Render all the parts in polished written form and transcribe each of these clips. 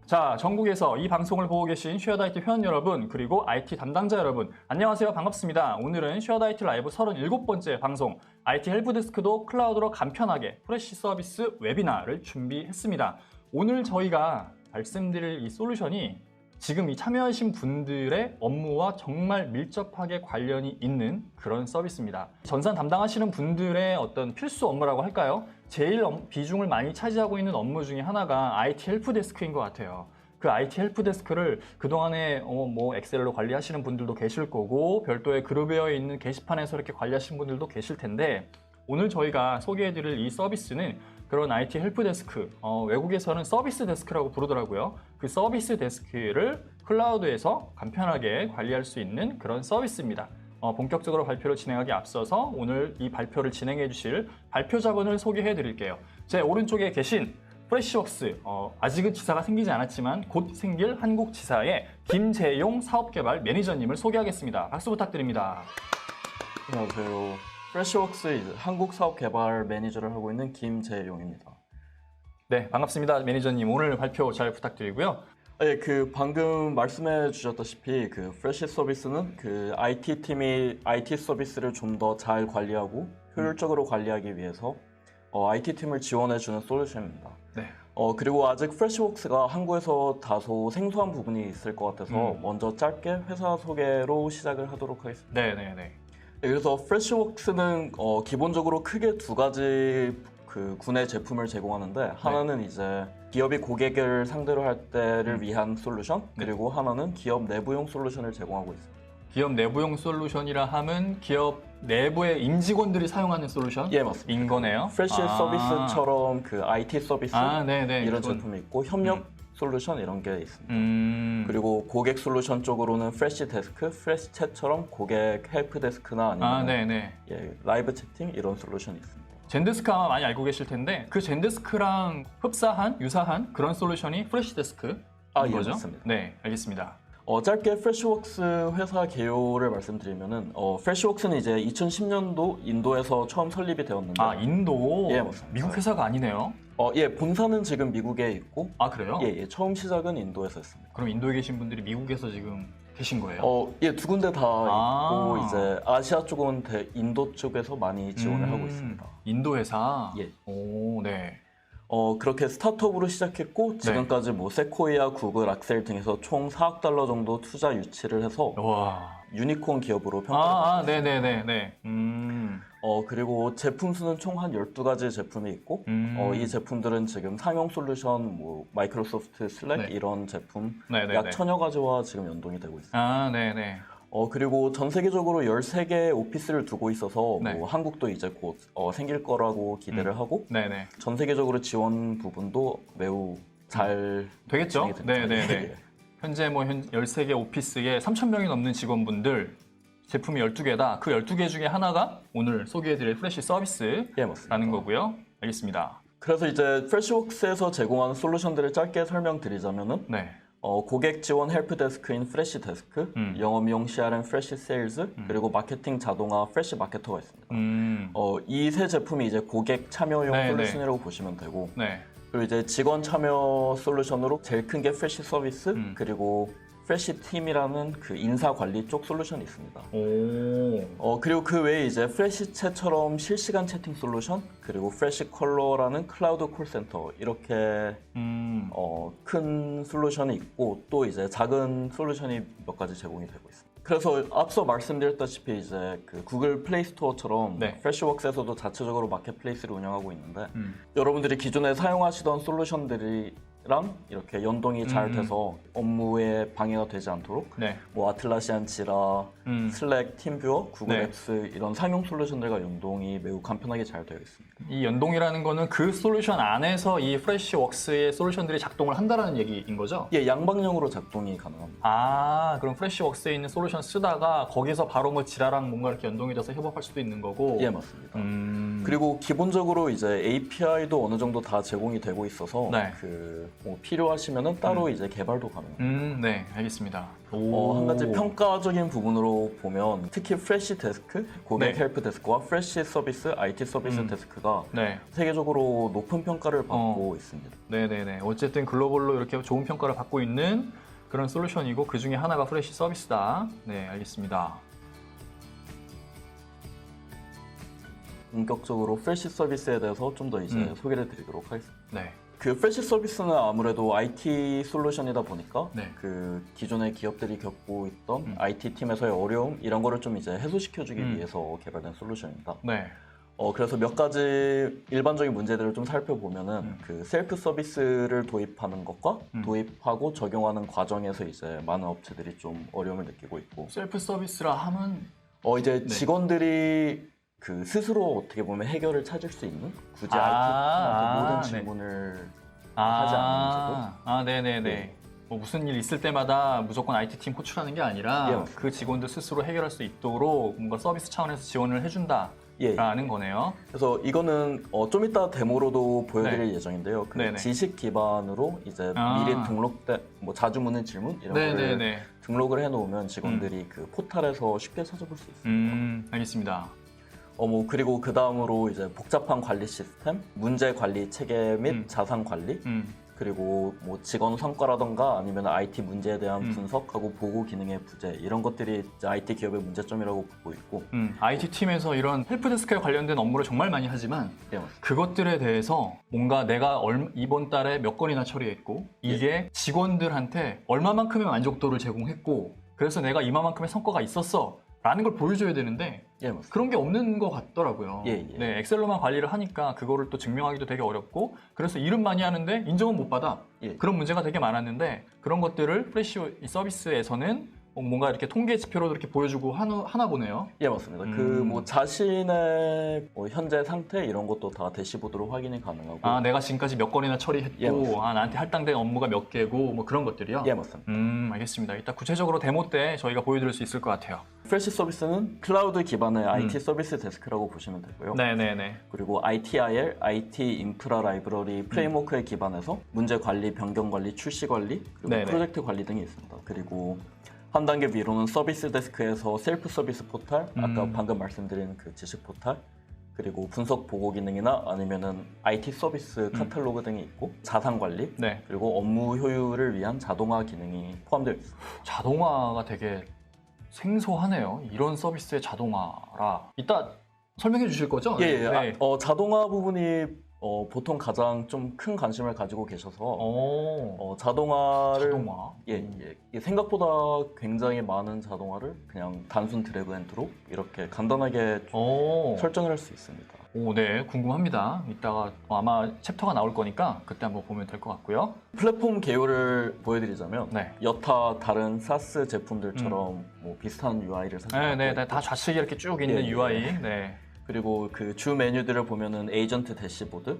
자, 전국에서 이 방송을 보고 계신 쉐어드 IT 회원 여러분, 그리고 IT 담당자 여러분, 안녕하세요. 반갑습니다. 오늘은 쉐어드 IT 라이브 37번째 방송, IT 헬프데스크도 클라우드로 간편하게 프레시 서비스 웨비나를 준비했습니다. 오늘 저희가 말씀드릴 이 솔루션이 지금 이 참여하신 분들의 업무와 정말 밀접하게 관련이 있는 그런 서비스입니다. 전산 담당하시는 분들의 어떤 필수 업무라고 할까요? 제일 비중을 많이 차지하고 있는 업무 중에 하나가 IT 헬프데스크인 것 같아요. 그 IT 헬프데스크를 그동안에 엑셀로 관리하시는 분들도 계실 거고 별도의 그룹웨어에 있는 게시판에서 이렇게 관리하시는 분들도 계실 텐데 오늘 저희가 소개해드릴 이 서비스는 그런 IT 헬프데스크, 외국에서는 서비스 데스크라고 부르더라고요. 그 서비스 데스크를 클라우드에서 간편하게 관리할 수 있는 그런 서비스입니다. 본격적으로 발표를 진행하기 앞서서 오늘 이 발표를 진행해 주실 발표자분을 소개해 드릴게요. 제 오른쪽에 계신 프레시웍스, 아직은 지사가 생기지 않았지만 곧 생길 한국지사의 김재용 사업개발 매니저님을 소개하겠습니다. 박수 부탁드립니다. 안녕하세요. 프레시웍스 한국 사업 개발 매니저를 하고 있는 김재용입니다. 네, 반갑습니다. 매니저님. 오늘 발표 잘 부탁드리고요. 네, 방금 말씀해 주셨다시피 프레시 서비스는 IT 팀이 IT 서비스를 좀 더 잘 관리하고 효율적으로 관리하기 위해서 IT 팀을 지원해 주는 솔루션입니다. 네. 그리고 아직 프레시웍스가 한국에서 다소 생소한 부분이 있을 것 같아서 먼저 짧게 회사 소개로 시작을 하도록 하겠습니다. 네. 네, 그래서 프레시웍스는 기본적으로 크게 두 가지 군의 제품을 제공하는데 하나는 이제 기업이 고객을 상대로 할 때를 위한 솔루션, 그리고 하나는 기업 내부용 솔루션을 제공하고 있습니다. 기업 내부용 솔루션이라 하면 기업 내부의 임직원들이 사용하는 솔루션인 예, 맞습니다. 거네요. 프레시 서비스처럼 IT 서비스 네네. 이런 제품이 있고 협력 솔루션 이런 게 있습니다. 그리고 고객 솔루션 쪽으로는 프레시 데스크, 프레시 챗처럼 고객 헬프 데스크나 아니면 네네. 라이브 채팅 이런 솔루션이 있습니다. 젠데스크 아마 많이 알고 계실 텐데 그 젠데스크랑 유사한 그런 솔루션이 프레시 데스크인 거죠? 맞습니다. 네, 알겠습니다. 짧게 프레시웍스 회사 개요를 말씀드리면은 프레시웍스는 이제 2010년도 인도에서 처음 설립이 되었는데 인도? 예, 맞습니다. 미국 회사가 아니네요? 본사는 지금 미국에 있고 그래요? 처음 시작은 인도에서 했습니다. 그럼 인도에 계신 분들이 미국에서 지금 계신 거예요? 두 군데 다 있고 이제 아시아 쪽은 인도 쪽에서 많이 지원을 하고 있습니다. 인도 회사? 예. 오, 네. 그렇게 스타트업으로 시작했고 지금까지 세코이아, 구글, 악셀 등에서 총 4억 달러 정도 투자 유치를 해서 와. 유니콘 기업으로 평가받고 있습니다. 네네네. 그리고 제품 수는 총 한 12가지 제품이 있고 이 제품들은 지금 상용 솔루션, 마이크로소프트 슬랙 이런 제품 약 1000여 가지와 지금 연동이 되고 있습니다. 네네. 그리고 전 세계적으로 13개의 오피스를 두고 있어서 네. 한국도 이제 곧 생길 거라고 기대를 하고 네네. 전 세계적으로 지원 부분도 매우 잘 되겠죠? 진행이 됩니다. 네네네. 현재 13개 오피스에 3,000명이 넘는 직원분들, 제품이 12개다. 그 12개 중에 하나가 오늘 소개해드릴 프레시 서비스라는 맞습니다. 거고요. 알겠습니다. 그래서 이제 프레시웍스에서 제공하는 솔루션들을 짧게 설명드리자면은 네. 고객 지원 헬프 데스크인 프레시 데스크, 영업 미용 CRM 프레시 세일즈, 그리고 마케팅 자동화 프레시 마케터가 있습니다. 이 세 제품이 이제 고객 참여용 네, 솔루션이라고 보시면 되고, 네. 그리고 이제 직원 참여 솔루션으로 제일 큰 게 프레시 서비스, 그리고 프레시 팀이라는 인사 관리 쪽 솔루션이 있습니다. 그리고 그 외에 이제 프레시 챗처럼 실시간 채팅 솔루션, 그리고 프레시 컬러라는 클라우드 콜센터 이렇게 큰 솔루션이 있고 또 이제 작은 솔루션이 몇 가지 제공이 되고 있습니다. 그래서 앞서 말씀드렸다시피 이제 구글 플레이 스토어처럼 프레시웍스에서도 자체적으로 마켓플레이스를 운영하고 있는데 여러분들이 기존에 사용하시던 솔루션들이랑 이렇게 연동이 잘 돼서 업무에 방해가 되지 않도록 아틀라시안 지라, 슬랙, 팀뷰어, 구글 앱스 이런 상용 솔루션들과 연동이 매우 간편하게 잘 되어 있습니다. 이 연동이라는 거는 그 솔루션 안에서 이 프레시웍스의 솔루션들이 작동을 한다는 얘기인 거죠? 양방향으로 작동이 가능합니다. 그럼 프레시웍스에 있는 솔루션 쓰다가 거기서 바로 지라랑 뭔가 이렇게 연동이 돼서 협업할 수도 있는 거고? 예, 맞습니다. 그리고 기본적으로 이제 API도 어느 정도 다 제공이 되고 있어서 뭐 필요하시면은 따로 이제 개발도 가능합니다. 네, 알겠습니다. 한 가지 평가적인 부분으로 보면 특히 프레시 데스크, 고객 네. 헬프 데스크와 프레시 서비스, IT 서비스 데스크가 네. 세계적으로 높은 평가를 받고 있습니다. 네네네. 어쨌든 글로벌로 이렇게 좋은 평가를 받고 있는 그런 솔루션이고 그 중에 하나가 프레시 서비스다. 네, 알겠습니다. 본격적으로 프레시 서비스에 대해서 좀 더 이제 소개를 드리도록 하겠습니다. 네. 그 프레시 서비스는 아무래도 IT 솔루션이다 보니까 네. 그 기존의 기업들이 겪고 있던 IT 팀에서의 어려움 이런 거를 좀 이제 해소시켜주기 위해서 개발된 솔루션입니다. 네. 그래서 몇 가지 일반적인 문제들을 좀 살펴보면은 그 셀프 서비스를 도입하는 것과 도입하고 적용하는 과정에서 이제 많은 업체들이 좀 어려움을 느끼고 있고 셀프 서비스라 하면 이제 네. 직원들이 그 스스로 어떻게 보면 해결을 찾을 수 있는 굳이 IT 팀한테 모든 질문을 하지 않으면서도 네네네. 네. 뭐 무슨 일 있을 때마다 무조건 IT 팀 호출하는 게 아니라 예, 맞습니다. 그 직원들 스스로 해결할 수 있도록 뭔가 서비스 차원에서 지원을 해준다라는 예. 거네요. 그래서 이거는 좀 이따 데모로도 보여드릴 네. 예정인데요. 그 네네. 지식 기반으로 이제 미리 등록된 뭐 자주 묻는 질문 이런 거를 네네네. 등록을 해놓으면 직원들이 그 포탈에서 쉽게 찾아볼 수 있습니다. 알겠습니다. 뭐 그리고 그 다음으로 이제 복잡한 관리 시스템, 문제 관리 체계 및 자산 관리, 그리고 뭐 직원 성과라던가 아니면 IT 문제에 대한 분석하고 보고 기능의 부재 이런 것들이 이제 IT 기업의 문제점이라고 보고 있고. IT 팀에서 이런 헬프데스크에 관련된 업무를 정말 많이 하지만 예, 맞습니다. 그것들에 대해서 뭔가 내가 이번 달에 몇 건이나 처리했고 이게 직원들한테 얼마만큼의 만족도를 제공했고 그래서 내가 이만큼의 성과가 있었어 라는 걸 보여줘야 되는데 예, 맞습니다. 그런 게 없는 것 같더라고요. 예, 예. 네, 엑셀로만 관리를 하니까 그거를 또 증명하기도 되게 어렵고 그래서 일은 많이 하는데 인정은 못 받아. 예. 그런 문제가 되게 많았는데 그런 것들을 프레시 서비스에서는 뭔가 이렇게 통계 지표로 이렇게 보여주고 하나 보네요. 예, 맞습니다. 그 뭐 자신의 뭐 현재 상태 이런 것도 다 대시보드로 확인이 가능하고. 내가 지금까지 몇 건이나 처리했고 예, 맞습니다. 나한테 할당된 업무가 몇 개고 뭐 그런 것들이요. 예, 맞습니다. 알겠습니다. 이따 구체적으로 데모 때 저희가 보여드릴 수 있을 것 같아요. 프레시 서비스는 클라우드 기반의 IT 서비스 데스크라고 보시면 되고요. 네네네. 그리고 ITIL, IT 인프라 라이브러리 프레임워크에 기반해서 문제 관리, 변경 관리, 출시 관리, 그리고 네네. 프로젝트 관리 등이 있습니다. 그리고 한 단계 위로는 서비스 데스크에서 셀프 서비스 포탈, 아까 방금 말씀드린 그 지식 포탈, 그리고 분석 보고 기능이나 아니면은 IT 서비스 카탈로그 등이 있고 자산 관리, 네. 그리고 업무 효율을 위한 자동화 기능이 포함되어 있습니다. 자동화가 되게 생소하네요. 이런 서비스의 자동화라. 이따 설명해 주실 거죠? 예, 예. 네. 자동화 부분이 보통 가장 좀 큰 관심을 가지고 계셔서 자동화를 자동화. 예. 생각보다 굉장히 많은 자동화를 그냥 단순 드래그 앤 드롭 이렇게 간단하게 설정을 할 수 있습니다. 네, 궁금합니다. 이따가 아마 챕터가 나올 거니까 그때 한번 보면 될 것 같고요. 플랫폼 개요를 보여드리자면 네. 여타 다른 SaaS 제품들처럼 뭐 비슷한 UI를 사용하고 네, 있고 다 좌측에 이렇게 쭉 있는 예, UI. 네. 그리고 그 주 메뉴들을 보면은 에이전트 대시보드,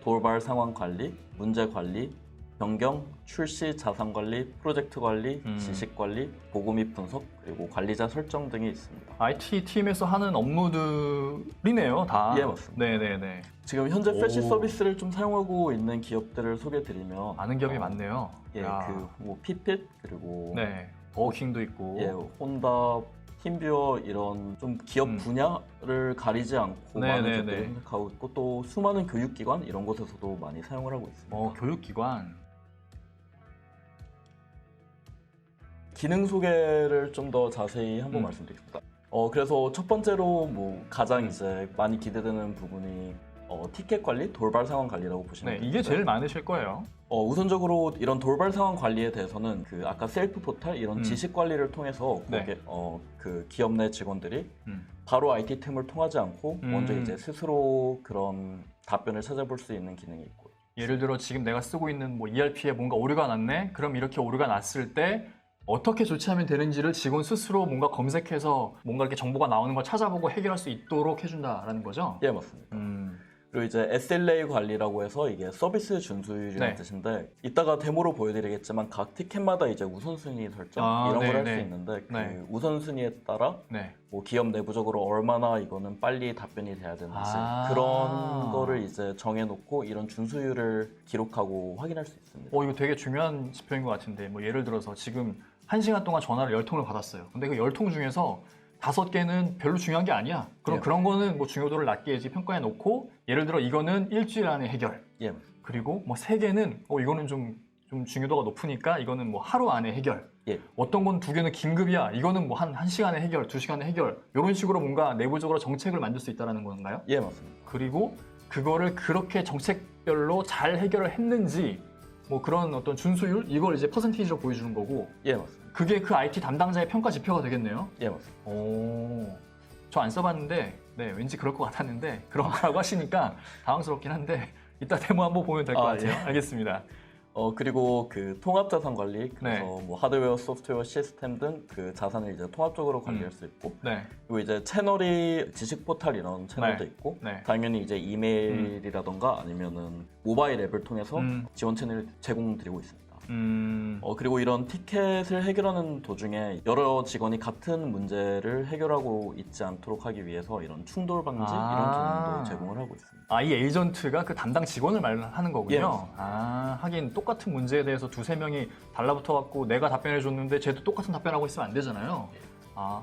돌발 상황 관리, 문제 관리, 변경, 출시 자산 관리, 프로젝트 관리, 지식 관리, 보고 및 분석, 그리고 관리자 설정 등이 있습니다. IT 팀에서 하는 업무들이네요, 다. 예, 맞습니다. 네네네. 지금 현재 프레시 오. 서비스를 좀 사용하고 있는 기업들을 소개드리면 아는 기업이 많네요. 예, 야. 그 뭐 피핏 그리고 네. 버거킹도 있고. 예, 혼다, 팀뷰어 이런 좀 기업 분야를 가리지 않고 네, 많은 네, 기업들이 네. 생각하고 있고 또 수많은 교육기관 이런 곳에서도 많이 사용을 하고 있습니다. 교육기관. 기능 소개를 좀 더 자세히 한번 말씀드리겠습니다. 그래서 첫 번째로 뭐 가장 이제 많이 기대되는 부분이 티켓 관리, 돌발 상황 관리라고 보시면 네, 됩니다. 이게 제일 많으실 거예요. 우선적으로 이런 돌발 상황 관리에 대해서는 그 아까 셀프 포탈 이런 지식 관리를 통해서 네. 그 기업 내 직원들이 음. 바로 IT 팀을 통하지 않고 먼저 이제 스스로 그런 답변을 찾아볼 수 있는 기능이 있고. 예를 들어 지금 내가 쓰고 있는 뭐 ERP에 뭔가 오류가 났네? 그럼 이렇게 오류가 났을 때 어떻게 조치하면 되는지를 직원 스스로 뭔가 검색해서 뭔가 이렇게 정보가 나오는 걸 찾아보고 해결할 수 있도록 해준다라는 거죠? 예, 맞습니다. 그리고 이제 SLA 관리라고 해서 이게 서비스 준수율이라는 네. 뜻인데 이따가 데모로 보여드리겠지만 각 티켓마다 이제 우선순위 설정 이런 걸 할 수 있는데 그 네. 우선순위에 따라 네. 뭐 기업 내부적으로 얼마나 이거는 빨리 답변이 돼야 되는지 그런 거를 이제 정해놓고 이런 준수율을 기록하고 확인할 수 있습니다. 이거 되게 중요한 지표인 것 같은데 뭐 예를 들어서 지금 1시간 동안 전화를 10통을 받았어요. 근데 그 10통 중에서 5개는 별로 중요한 게 아니야. 그럼 예. 그런 거는 뭐 중요도를 낮게 평가해 놓고 예를 들어 이거는 일주일 안에 해결. 예. 그리고 뭐 3개는 이거는 좀 중요도가 높으니까 이거는 뭐 하루 안에 해결. 예. 어떤 건 2개는 긴급이야. 이거는 뭐 한 1시간에 해결, 2시간에 해결. 이런 식으로 뭔가 내부적으로 정책을 만들 수 있다는 건가요? 예, 맞습니다. 그리고 그거를 그렇게 정책별로 잘 해결을 했는지 뭐 그런 어떤 준수율 이걸 이제 퍼센테이지로 보여주는 거고 예, 맞습니다. 그게 그 IT 담당자의 평가 지표가 되겠네요. 예, 맞습니다. 저 안 써봤는데 네, 왠지 그럴 것 같았는데 그런 거라고 하시니까 당황스럽긴 한데 이따 데모 한번 보면 될 것 같아요. 예. 알겠습니다. 그리고 그 통합 자산 관리, 그래서 네. 뭐 하드웨어, 소프트웨어, 시스템 등 그 자산을 이제 통합적으로 관리할 수 있고, 네. 그리고 이제 채널이 지식 포탈 이런 채널도 네. 있고, 네. 당연히 이제 이메일이라던가 아니면은 모바일 앱을 통해서 지원 채널을 제공드리고 있습니다. 그리고 이런 티켓을 해결하는 도중에 여러 직원이 같은 문제를 해결하고 있지 않도록 하기 위해서 이런 충돌 방지 이런 기능도 제공을 하고 있습니다. 이 에이전트가 그 담당 직원을 말하는 거군요. 예, 맞습니다. 하긴 똑같은 문제에 대해서 2-3명이 달라붙어 갖고 내가 답변해 줬는데 쟤도 똑같은 답변하고 있으면 안 되잖아요.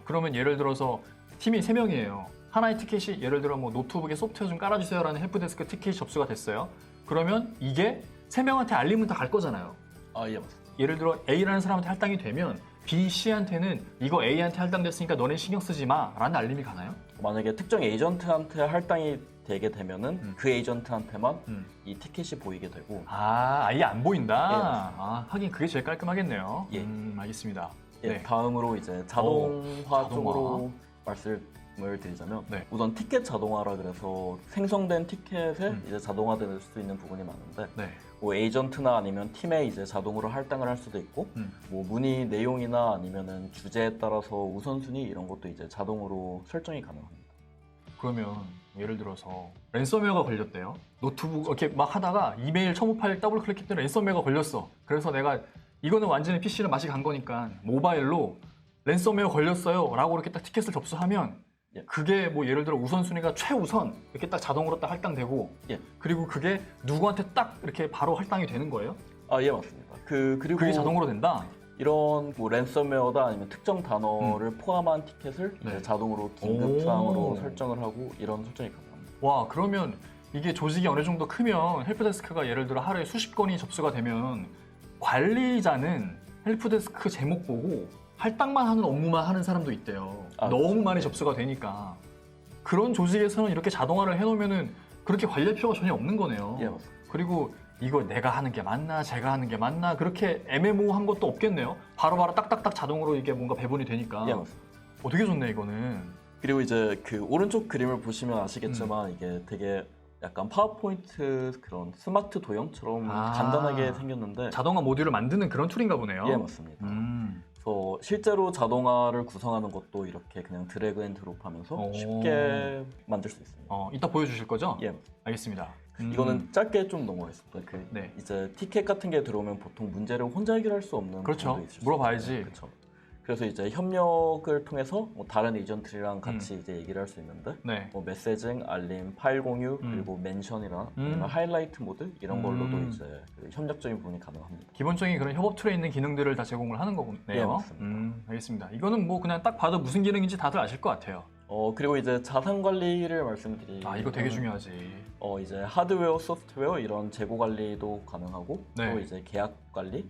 그러면 예를 들어서 팀이 3명이에요. 하나의 티켓이 예를 들어 뭐 노트북에 소프트웨어 좀 깔아주세요라는 헬프데스크 티켓이 접수가 됐어요. 그러면 이게 3명한테 알림은 다 갈 거잖아요. 예, 맞습니다. 예를 들어 A라는 사람한테 할당이 되면 B, C한테는 이거 A한테 할당됐으니까 너네 신경 쓰지 마 라는 알림이 가나요? 만약에 특정 에이전트한테 할당이 되게 되면은 그 에이전트한테만 이 티켓이 보이게 되고 아예 안 보인다? 예. 하긴 그게 제일 깔끔하겠네요. 예. 알겠습니다. 예, 네. 다음으로 이제 자동화 자동화. 쪽으로 말씀을 드리자면 네. 우선 티켓 자동화라 그래서 생성된 티켓에 이제 자동화될 수 있는 부분이 많은데 네. 뭐 에이전트나 아니면 팀에 이제 자동으로 할당을 할 수도 있고 뭐 문의 내용이나 아니면은 주제에 따라서 우선순위 이런 것도 이제 자동으로 설정이 가능합니다. 그러면 예를 들어서 랜섬웨어가 걸렸대요. 노트북 이렇게 막 하다가 이메일 1058 더블 클릭했더니 랜섬웨어가 걸렸어. 그래서 내가 이거는 완전히 PC를 맛이 간 거니까 모바일로 랜섬웨어 걸렸어요 라고 이렇게 딱 티켓을 접수하면 예. 그게 뭐 예를 들어 우선순위가 최우선 이렇게 딱 자동으로 딱 할당되고 예. 그리고 그게 누구한테 딱 이렇게 바로 할당이 되는 거예요? 예, 맞습니다. 그리고 그게 자동으로 된다? 이런 뭐 랜섬웨어다 아니면 특정 단어를 포함한 티켓을 네. 이제 자동으로 긴급 사항으로 오. 설정을 하고 이런 설정이 가능합니다. 와, 그러면 이게 조직이 어느 정도 크면 헬프데스크가 예를 들어 하루에 수십 건이 접수가 되면 관리자는 헬프데스크 제목 보고 할당만 하는 업무만 하는 사람도 있대요. 너무 그렇죠. 많이 접수가 되니까. 그런 조직에서는 이렇게 자동화를 해놓으면은 그렇게 관리할 필요가 전혀 없는 거네요. 예, 맞습니다. 그리고 이거 내가 하는 게 맞나, 제가 하는 게 맞나, 그렇게 애매모호한 것도 없겠네요. 바로바로 딱딱딱 자동으로 이게 뭔가 배분이 되니까. 예, 맞습니다. 되게 좋네, 이거는. 그리고 이제 그 오른쪽 그림을 보시면 아시겠지만 이게 되게 약간 파워포인트 그런 스마트 도형처럼 간단하게 생겼는데 자동화 모듈을 만드는 그런 툴인가 보네요. 예, 맞습니다. 그래서 실제로 자동화를 구성하는 것도 이렇게 그냥 드래그 앤 드롭하면서 쉽게 만들 수 있습니다. 이따 보여주실 거죠? 예. 알겠습니다. 이거는 짧게 좀 넘어가겠습니다. 네. 이제 티켓 같은 게 들어오면 보통 문제를 혼자 해결할 수 없는 그렇죠. 부분도 있을 수 물어봐야지. 있잖아요. 그렇죠. 그래서 이제 협력을 통해서 뭐 다른 에이전트랑 같이 이제 얘기를 할 수 있는데 네. 뭐 메시징, 알림, 파일 공유, 그리고 멘션이나 아니면 하이라이트 모드 이런 걸로도 이제 그 협력적인 부분이 가능합니다. 기본적인 그런 협업 툴에 있는 기능들을 다 제공을 하는 거군요. 예, 맞습니다. 알겠습니다. 이거는 뭐 그냥 딱 봐도 무슨 기능인지 다들 아실 것 같아요. 그리고 이제 자산 관리를 말씀드리면 이거 되게 중요하지. 이제 하드웨어, 소프트웨어 이런 재고 관리도 가능하고 네. 또 이제 계약 관리,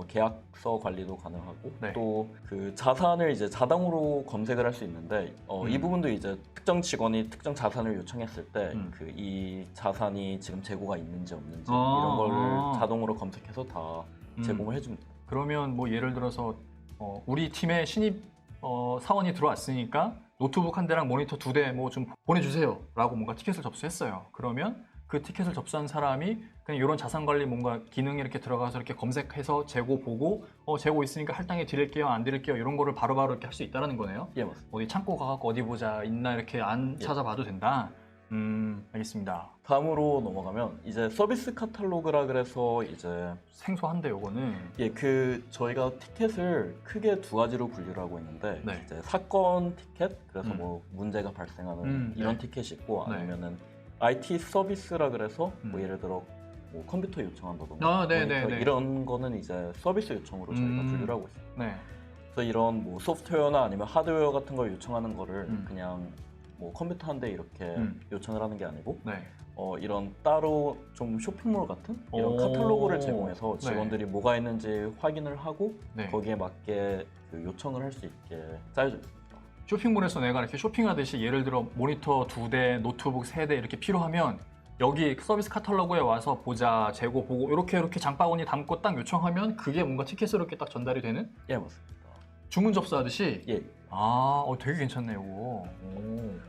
계약서 관리도 가능하고 네. 또 그 자산을 이제 자동으로 검색을 할 수 있는데 이 부분도 이제 특정 직원이 특정 자산을 요청했을 때 그 이 자산이 지금 재고가 있는지 없는지 이런 걸 자동으로 검색해서 다 제공을 해줍니다. 그러면 뭐 예를 들어서 우리 팀에 신입 사원이 들어왔으니까 노트북 한 대랑 모니터 2대 뭐 좀 보내주세요 라고 뭔가 티켓을 접수했어요. 그러면 그 티켓을 접수한 사람이 그냥 이런 자산 관리 뭔가 기능에 이렇게 들어가서 이렇게 검색해서 재고 보고 재고 있으니까 할당해 드릴게요, 안 드릴게요 이런 거를 바로바로 이렇게 할 수 있다는 거네요. 예, 맞습니다. 어디 창고 가갖고 어디 보자 있나 이렇게 안 찾아봐도 된다. 알겠습니다. 다음으로 넘어가면 이제 서비스 카탈로그라 그래서 이제 생소한데 요거는 저희가 티켓을 크게 두 가지로 분류를 하고 있는데 네. 이제 사건 티켓, 그래서 뭐 문제가 발생하는 이런 네. 티켓이 있고 네. 아니면은 IT 서비스라 그래서 뭐 예를 들어 뭐 컴퓨터 요청한다던가 모니터 이런 거는 이제 서비스 요청으로 저희가 분류를 하고 있어요. 네. 그래서 이런 뭐 소프트웨어나 아니면 하드웨어 같은 걸 요청하는 거를 그냥 뭐 컴퓨터 한 대 이렇게 요청을 하는 게 아니고 네. 이런 따로 좀 쇼핑몰 같은 이런 카탈로그를 제공해서 네. 직원들이 뭐가 있는지 확인을 하고 네. 거기에 맞게 그 요청을 할 수 있게 짜여져 있습니다. 쇼핑몰에서 내가 이렇게 쇼핑하듯이 예를 들어 모니터 2대, 노트북 3대 이렇게 필요하면 여기 서비스 카탈로그에 와서 보자, 재고 보고 이렇게 장바구니 담고 딱 요청하면 그게 뭔가 티켓으로 이렇게 딱 전달이 되는? 예, 맞습니다. 주문 접수하듯이? 예. 되게 괜찮네요,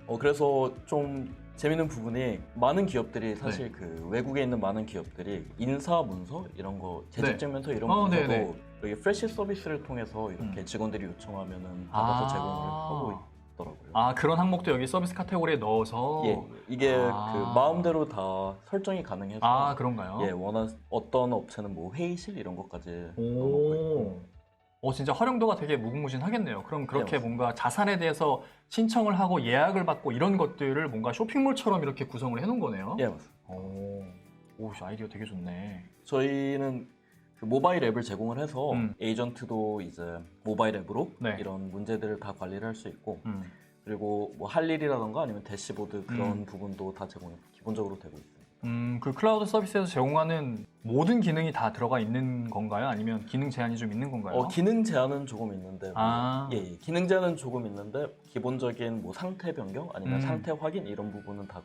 이거. 그래서 좀 재밌는 부분이 많은 기업들이 사실 그 외국에 있는 많은 기업들이 인사 문서 이런 거 재직증명서 이런 문서도 여기 프레시 서비스를 통해서 이렇게 직원들이 요청하면은 받아서 제공을 하고 있더라고요. 그런 항목도 여기 서비스 카테고리에 넣어서? 예, 이게 그 마음대로 다 설정이 가능해서. 그런가요? 예, 어떤 업체는 뭐 회의실 이런 것까지 넣어놓고 있고. 진짜 활용도가 되게 무궁무진하겠네요. 그럼 그렇게 네, 뭔가 자산에 대해서 신청을 하고 예약을 받고 이런 것들을 뭔가 쇼핑몰처럼 이렇게 구성을 해놓은 거네요. 예, 맞습니다. 아이디어 되게 좋네. 저희는 그 모바일 앱을 제공을 해서 에이전트도 이제 모바일 앱으로 이런 문제들을 다 관리를 할 수 있고 그리고 뭐 할 일이라던가 아니면 대시보드 그런 부분도 다 제공이 기본적으로 되고 있습니다. 그 클라우드 서비스에서 제공하는 모든 기능이 다 들어가 있는 건가요? 아니면 기능 제한이 좀 있는 건가요? 기능 제한은 조금 있는데 기능 제한은 조금 있는데 기본적인 뭐 상태 변경 아니면 상태 확인 이런 부분은 다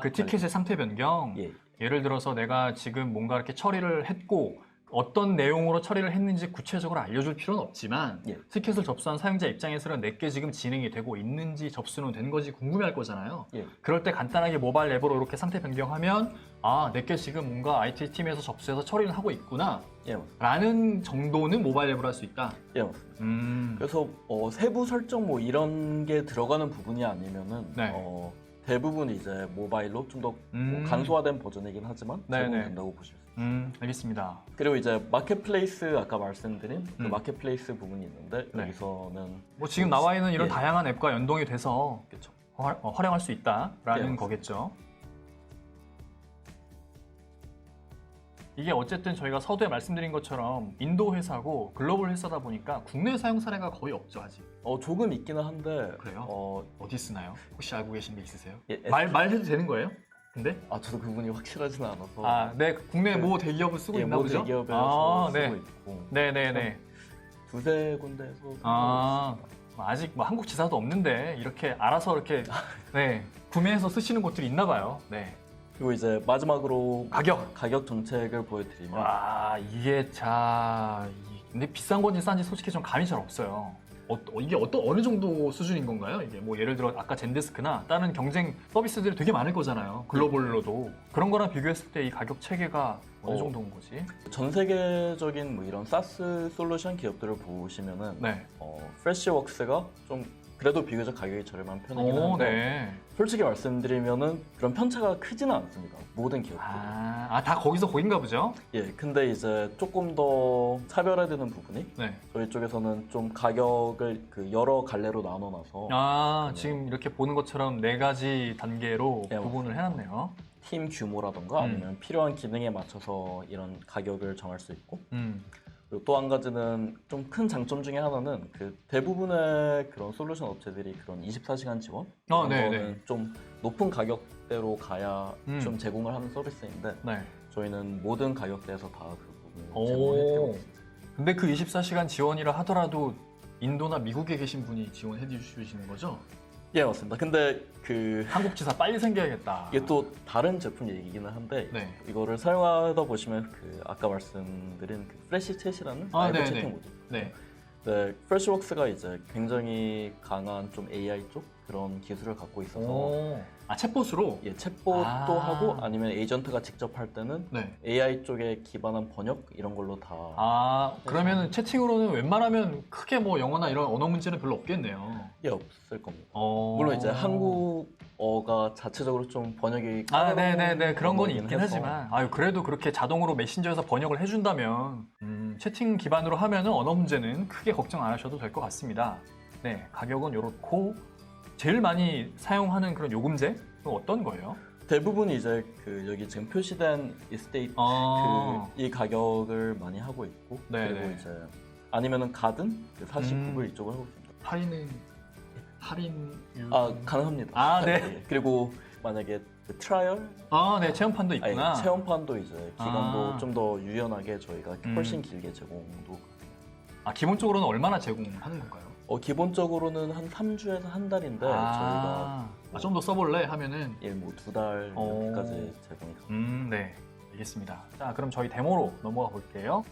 그 티켓의 상태 변경? 예를 들어서 내가 지금 뭔가 이렇게 처리를 했고 어떤 내용으로 처리를 했는지 구체적으로 알려줄 필요는 없지만 티켓을 접수한 사용자 입장에서는 내게 지금 진행이 되고 있는지 접수는 된 건지 궁금해할 거잖아요. 그럴 때 간단하게 모바일 앱으로 이렇게 상태 변경하면 내게 지금 뭔가 IT 팀에서 접수해서 처리를 하고 있구나 라는 정도는 모바일 앱으로 할 수 있다. 예, 맞습니다. 그래서 세부 설정 뭐 이런 게 들어가는 부분이 아니면은 대부분 이제 모바일로 좀 더 간소화된 버전이긴 하지만 제공된다고 보실 수 있습니다. 알겠습니다. 그리고 이제 마켓플레이스 아까 말씀드린 그 마켓플레이스 부분이 있는데 여기서는 뭐 지금 나와 있는 이런 다양한 앱과 연동이 돼서 활용할 수 있다라는 거겠죠. 이게 어쨌든 저희가 서두에 말씀드린 것처럼 인도 회사고 글로벌 회사다 보니까 국내 사용 사례가 거의 없죠, 아직. 조금 있기는 한데. 그래요? 어디 쓰나요? 혹시 알고 계신 게 있으세요? 예, 말해도 되는 거예요? 근데? 저도 그분이 확실하지는 않아서. 국내 모 대기업을 쓰고 있나 보죠? 대기업에서 쓰고 있고. 네네네. 두세 군데에서. 아직 뭐 한국 지사도 없는데 이렇게 알아서 이렇게 구매해서 쓰시는 곳들이 있나 봐요. 그리고 이제 마지막으로 가격 정책을 보여드리면 이게 근데 비싼 건지 싼지 솔직히 좀 감이 잘 없어요. 이게 어느 정도 수준인 건가요? 이게 뭐 예를 들어 아까 젠데스크나 다른 경쟁 서비스들이 되게 많을 거잖아요. 글로벌로도. 그런 거랑 비교했을 때 이 가격 체계가 어느 정도인 거지? 전 세계적인 뭐 이런 사스 솔루션 기업들을 보시면은 프레시웍스가 좀 그래도 비교적 가격이 저렴한 편이긴 한데 솔직히 말씀드리면은 그런 편차가 크지는 않습니다. 모든 기업들. 다 거기서 거긴가 보죠? 근데 이제 조금 더 차별화되는 부분이 저희 쪽에서는 좀 가격을 그 여러 갈래로 나눠놔서 지금 이렇게 보는 것처럼 4가지 단계로 구분을 해놨네요. 팀 규모라던가 아니면 필요한 기능에 맞춰서 이런 가격을 정할 수 있고 그리고 또 한 가지는 좀 큰 장점 중에 하나는 그 대부분의 그런 솔루션 업체들이 그런 24시간 지원 이런 거는 좀 높은 가격대로 가야 좀 제공을 하는 서비스인데 저희는 모든 가격대에서 다 그 부분을 제공해드리고 있습니다. 근데 그 24시간 지원이라 하더라도 인도나 미국에 계신 분이 지원해 주시는 거죠? 예, 맞습니다. 근데 한국 지사 빨리 생겨야겠다. 이게 또 다른 제품 얘기기는 한데 이거를 사용하다 보시면 그 아까 말씀드린 그 프레시 챗이라는 라이브 채팅 모드. 프레시웍스가 이제 굉장히 강한 좀 AI 쪽 그런 기술을 갖고 있어서 챗봇으로? 챗봇도 하고 아니면 에이전트가 직접 할 때는 AI 쪽에 기반한 번역 이런 걸로 다. 그러면 채팅으로는 웬만하면 크게 뭐 영어나 이런 언어 문제는 별로 없겠네요. 없을 겁니다. 물론 이제 한국 어가 자체적으로 좀 번역이 네네네. 그런 건 언어이긴 있긴 해서. 하지만. 그래도 그렇게 자동으로 메신저에서 번역을 해준다면, 채팅 기반으로 하면은 언어 문제는 크게 걱정 안 하셔도 될 것 같습니다. 네. 가격은 요렇고, 제일 많이 사용하는 그런 요금제는 어떤 거예요? 대부분 이제 그 여기 지금 표시된 이스테이트 이 가격을 많이 하고 있고 네네. 그리고 이제 아니면은 가든 49불 이쪽을 하고 있습니다. 할인. 가능합니다. 네. 예. 그리고 만약에 그 트라이얼 네. 체험판도 있구나. 체험판도 이제 기간도 아. 좀 더 유연하게 저희가 훨씬 길게 제공도. 기본적으로는 얼마나 제공하는 건가요? 기본적으로는 한 3주에서 한 달인데 저희가 좀 더 써볼래 하면은 뭐 2달 이렇게까지 제공이 가능합니다. 네. 알겠습니다. 자, 그럼 저희 데모로 넘어가 볼게요.